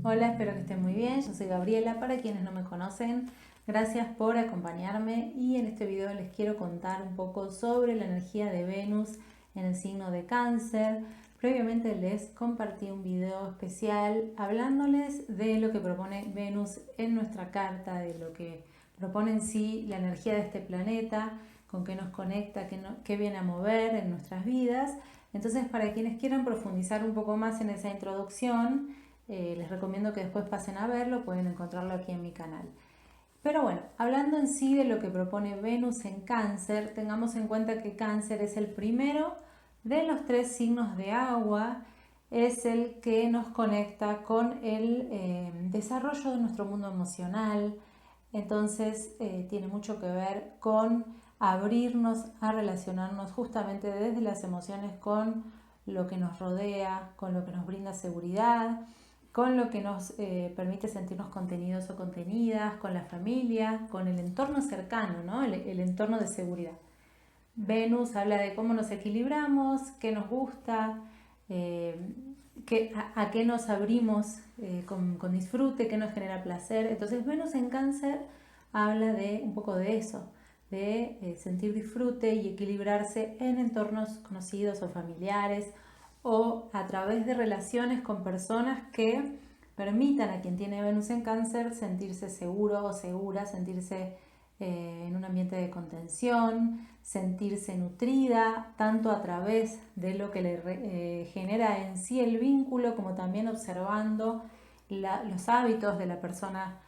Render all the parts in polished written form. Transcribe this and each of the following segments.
Hola, espero que estén muy bien. Yo soy Gabriela. Para quienes no me conocen, gracias por acompañarme y en este video les quiero contar un poco sobre la energía de Venus en el signo de Cáncer. Previamente les compartí un video especial hablándoles de lo que propone Venus en nuestra carta, de lo que propone en sí la energía de este planeta, con qué nos conecta, qué viene a mover en nuestras vidas. Entonces, para quienes quieran profundizar un poco más en esa introducción, les recomiendo que después pasen a verlo, pueden encontrarlo aquí en mi canal. Pero bueno, hablando en sí de lo que propone Venus en Cáncer, tengamos en cuenta que Cáncer es el primero de los 3 signos de agua, es el que nos conecta con el desarrollo de nuestro mundo emocional. Entonces tiene mucho que ver con abrirnos a relacionarnos justamente desde las emociones con lo que nos rodea, con lo que nos brinda seguridad, con lo que nos permite sentirnos contenidos o contenidas, con la familia, con el entorno cercano, ¿no? El entorno de seguridad. Venus habla de cómo nos equilibramos, qué nos gusta, eh, a qué nos abrimos con disfrute, qué nos genera placer. Entonces Venus en Cáncer habla de un poco de eso, de sentir disfrute y equilibrarse en entornos conocidos o familiares o a través de relaciones con personas que permitan a quien tiene Venus en Cáncer sentirse seguro o segura, sentirse en un ambiente de contención, sentirse nutrida, tanto a través de lo que le genera en sí el vínculo, como también observando los hábitos de la persona,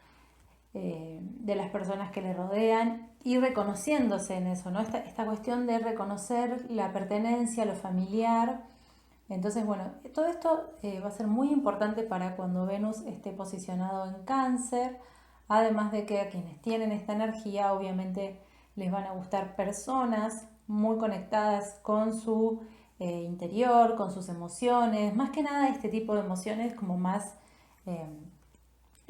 de las personas que le rodean y reconociéndose en eso, ¿no? Esta cuestión de reconocer la pertenencia, lo familiar. Entonces, bueno, todo esto va a ser muy importante para cuando Venus esté posicionado en Cáncer, además de que a quienes tienen esta energía obviamente les van a gustar personas muy conectadas con su interior, con sus emociones, más que nada este tipo de emociones como más eh,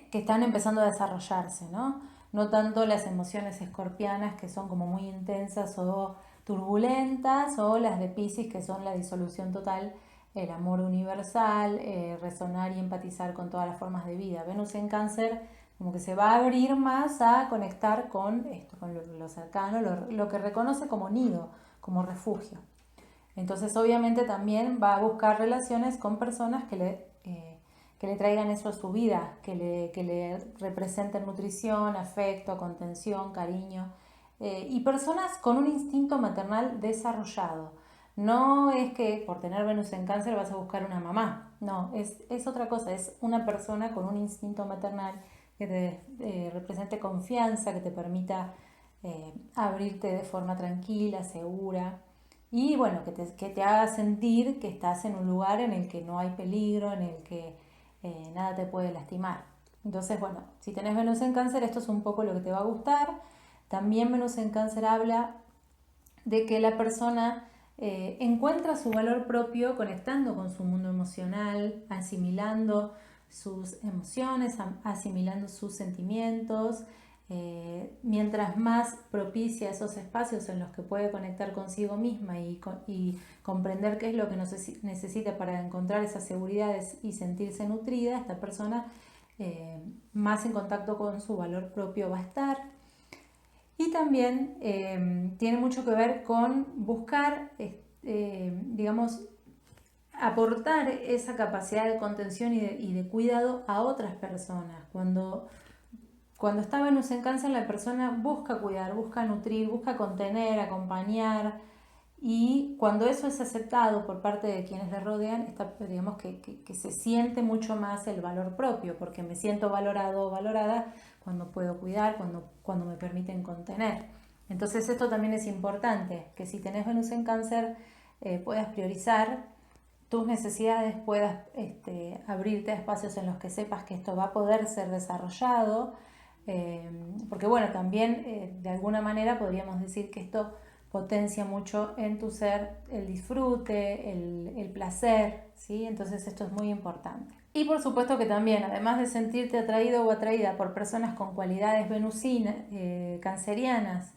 que están empezando a desarrollarse, ¿no? No tanto las emociones escorpianas que son como muy intensas o turbulentas, o las de Piscis que son la disolución total, el amor universal, resonar y empatizar con todas las formas de vida. Venus en Cáncer como que se va a abrir más a conectar con esto, con lo cercano, lo que reconoce como nido, como refugio. Entonces obviamente también va a buscar relaciones con personas que le traigan eso a su vida, que le representen nutrición, afecto, contención, cariño, y personas con un instinto maternal desarrollado. No es que por tener Venus en Cáncer vas a buscar una mamá, no, es otra cosa, es una persona con un instinto maternal que te represente confianza, que te permita abrirte de forma tranquila, segura y bueno, que te haga sentir que estás en un lugar en el que no hay peligro, en el que nada te puede lastimar. Entonces, bueno, si tenés Venus en Cáncer, esto es un poco lo que te va a gustar. También Venus en Cáncer habla de que la persona encuentra su valor propio conectando con su mundo emocional, asimilando sus emociones, asimilando sus sentimientos. Mientras más propicia esos espacios en los que puede conectar consigo misma y comprender qué es lo que necesita para encontrar esas seguridades y sentirse nutrida, esta persona más en contacto con su valor propio va a estar. Y también tiene mucho que ver con buscar, digamos, aportar esa capacidad de contención y de cuidado a otras personas. Cuando está Venus en Cáncer, la persona busca cuidar, busca nutrir, busca contener, acompañar. Y cuando eso es aceptado por parte de quienes le rodean, digamos que se siente mucho más el valor propio, porque me siento valorado o valorada cuando puedo cuidar, cuando me permiten contener. Entonces esto también es importante, que si tenés Venus en Cáncer puedas priorizar tus necesidades, puedas abrirte a espacios en los que sepas que esto va a poder ser desarrollado, porque bueno, también de alguna manera podríamos decir que esto potencia mucho en tu ser el disfrute, el placer, ¿sí? Entonces esto es muy importante. Y por supuesto que también, además de sentirte atraído o atraída por personas con cualidades venusinas, cancerianas,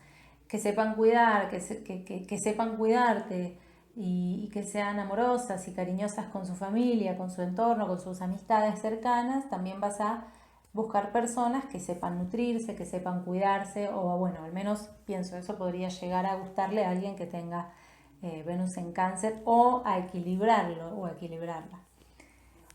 que sepan cuidar, que sepan cuidarte, y que sean amorosas y cariñosas con su familia, con su entorno, con sus amistades cercanas, también vas a buscar personas que sepan nutrirse, que sepan cuidarse, o bueno, al menos pienso, eso podría llegar a gustarle a alguien que tenga Venus en Cáncer, o a equilibrarlo o a equilibrarla.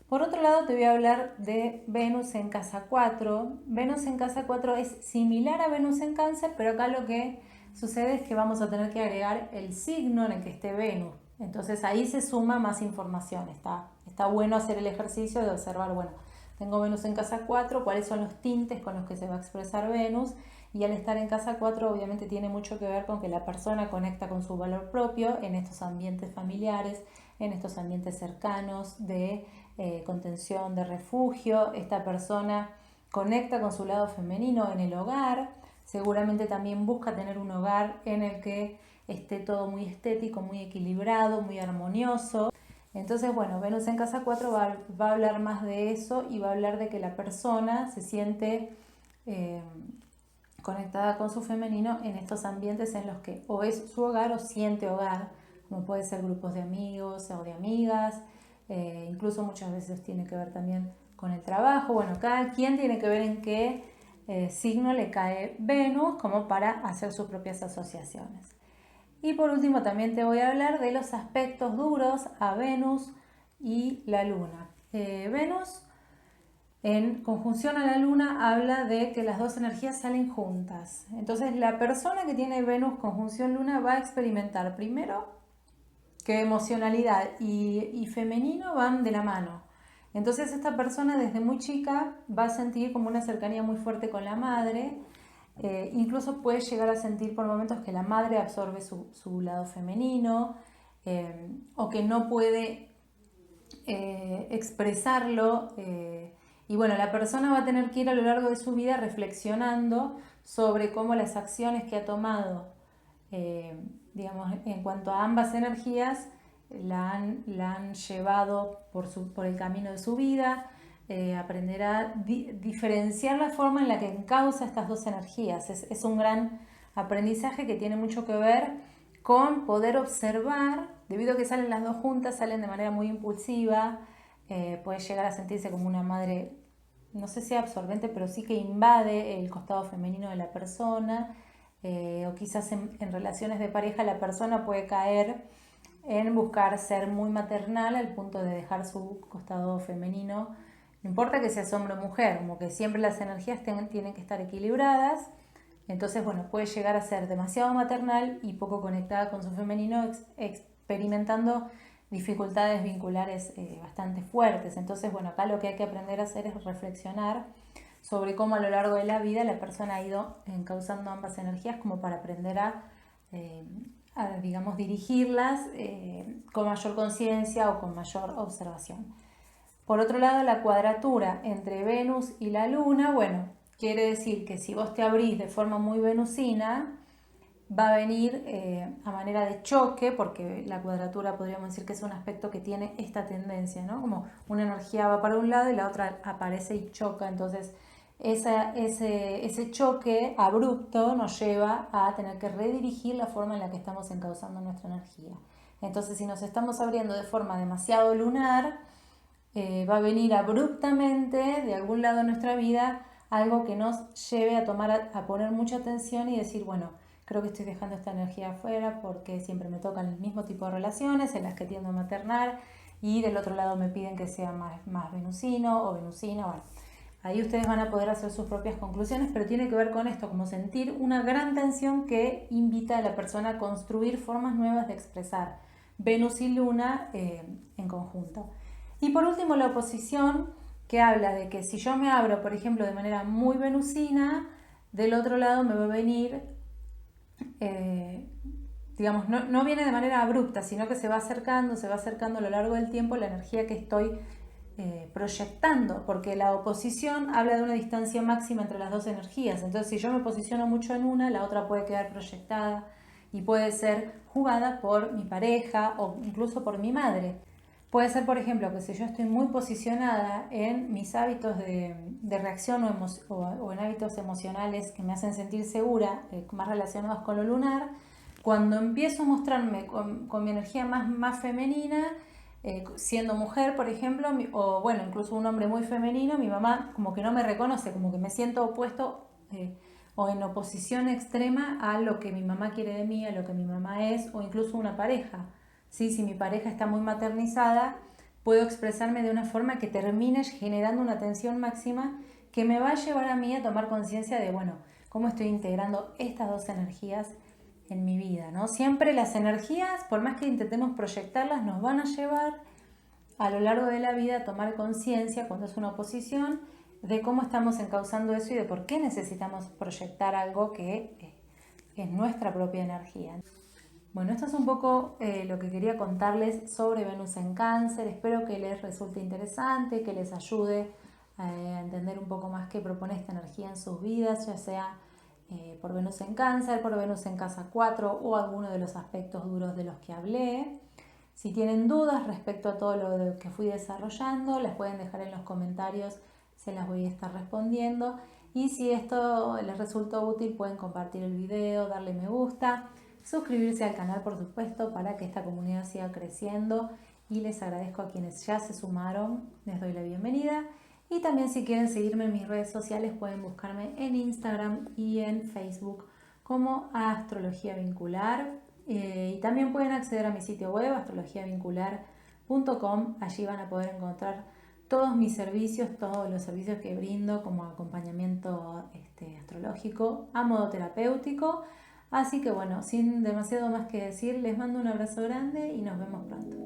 Por otro lado, te voy a hablar de Venus en casa 4. Venus en casa 4 es similar a Venus en Cáncer, pero acá lo que sucede es que vamos a tener que agregar el signo en el que esté Venus. Entonces ahí se suma más información. Está bueno hacer el ejercicio de observar, bueno, tengo Venus en casa 4, cuáles son los tintes con los que se va a expresar Venus. Y al estar en casa 4 obviamente tiene mucho que ver con que la persona conecta con su valor propio en estos ambientes familiares, en estos ambientes cercanos de contención, de refugio. Esta persona conecta con su lado femenino en el hogar, seguramente también busca tener un hogar en el que esté todo muy estético, muy equilibrado, muy armonioso. Entonces, bueno, Venus en casa 4 va a hablar más de eso y va a hablar de que la persona se siente conectada con su femenino en estos ambientes en los que o es su hogar o siente hogar, como puede ser grupos de amigos o de amigas, incluso muchas veces tiene que ver también con el trabajo. Bueno, cada quien tiene que ver en qué signo le cae Venus como para hacer sus propias asociaciones. Y por último también te voy a hablar de los aspectos duros a Venus y la Luna. Venus en conjunción a la Luna habla de que las dos energías salen juntas. Entonces la persona que tiene Venus conjunción Luna va a experimentar primero que emocionalidad y femenino van de la mano. Entonces esta persona desde muy chica va a sentir como una cercanía muy fuerte con la madre. Incluso puede llegar a sentir por momentos que la madre absorbe su lado femenino, o que no puede expresarlo. Y bueno, la persona va a tener que ir a lo largo de su vida reflexionando sobre cómo las acciones que ha tomado, digamos, en cuanto a ambas energías, la han llevado por el camino de su vida. Aprender a diferenciar la forma en la que encausa estas dos energías. Es un gran aprendizaje que tiene mucho que ver con poder observar, debido a que salen las dos juntas, salen de manera muy impulsiva, puede llegar a sentirse como una madre, no sé si absorbente, pero sí que invade el costado femenino de la persona, o quizás en relaciones de pareja la persona puede caer en buscar ser muy maternal al punto de dejar su costado femenino. No importa que sea hombre o mujer, como que siempre las energías tienen que estar equilibradas. Entonces, bueno, puede llegar a ser demasiado maternal y poco conectada con su femenino, experimentando dificultades vinculares bastante fuertes. Entonces, bueno, acá lo que hay que aprender a hacer es reflexionar sobre cómo a lo largo de la vida la persona ha ido encauzando ambas energías como para aprender a digamos, dirigirlas con mayor conciencia o con mayor observación. Por otro lado, la cuadratura entre Venus y la Luna, bueno, quiere decir que si vos te abrís de forma muy venusina, va a venir a manera de choque, porque la cuadratura podríamos decir que es un aspecto que tiene esta tendencia, ¿no? Como una energía va para un lado y la otra aparece y choca. Entonces, ese choque abrupto nos lleva a tener que redirigir la forma en la que estamos encauzando nuestra energía. Entonces, si nos estamos abriendo de forma demasiado lunar, va a venir abruptamente de algún lado de nuestra vida algo que nos lleve a poner mucha atención y decir, bueno, creo que estoy dejando esta energía afuera porque siempre me tocan el mismo tipo de relaciones en las que tiendo a maternar, y del otro lado me piden que sea más venusino o venusina. Bueno, ahí ustedes van a poder hacer sus propias conclusiones, pero tiene que ver con esto, como sentir una gran tensión que invita a la persona a construir formas nuevas de expresar Venus y Luna en conjunto. Y por último, la oposición, que habla de que si yo me abro, por ejemplo, de manera muy venusina, del otro lado me va a venir, digamos, no viene de manera abrupta, sino que se va acercando a lo largo del tiempo la energía que estoy proyectando, porque la oposición habla de una distancia máxima entre las dos energías. Entonces, si yo me posiciono mucho en una, la otra puede quedar proyectada y puede ser jugada por mi pareja o incluso por mi madre. Puede ser, por ejemplo, que si yo estoy muy posicionada en mis hábitos de reacción o en hábitos emocionales que me hacen sentir segura, más relacionados con lo lunar, Cuando empiezo a mostrarme con mi energía más femenina, siendo mujer, por ejemplo, o bueno, incluso un hombre muy femenino, mi mamá como que no me reconoce, como que me siento opuesto o en oposición extrema a lo que mi mamá quiere de mí, a lo que mi mamá es, o incluso una pareja. ¿Sí? Si mi pareja está muy maternizada, puedo expresarme de una forma que termine generando una tensión máxima que me va a llevar a mí a tomar conciencia de, bueno, cómo estoy integrando estas dos energías en mi vida, ¿no? Siempre las energías, por más que intentemos proyectarlas, nos van a llevar a lo largo de la vida a tomar conciencia, cuando es una oposición, de cómo estamos encauzando eso y de por qué necesitamos proyectar algo que es nuestra propia energía. Bueno, esto es un poco lo que quería contarles sobre Venus en Cáncer. Espero que les resulte interesante, que les ayude a entender un poco más qué propone esta energía en sus vidas, ya sea por Venus en Cáncer, por Venus en casa 4 o alguno de los aspectos duros de los que hablé. Si tienen dudas respecto a todo lo que fui desarrollando, las pueden dejar en los comentarios, se las voy a estar respondiendo. Y si esto les resultó útil, pueden compartir el video, darle me gusta, suscribirse al canal, por supuesto, para que esta comunidad siga creciendo. Y les agradezco a quienes ya se sumaron, les doy la bienvenida. Y también si quieren seguirme en mis redes sociales, pueden buscarme en Instagram y en Facebook como Astrología Vincular. Y también pueden acceder a mi sitio web, astrologiavincular.com. Allí van a poder encontrar todos mis servicios, todos los servicios que brindo como acompañamiento astrológico a modo terapéutico. Así que bueno, sin demasiado más que decir, les mando un abrazo grande y nos vemos pronto.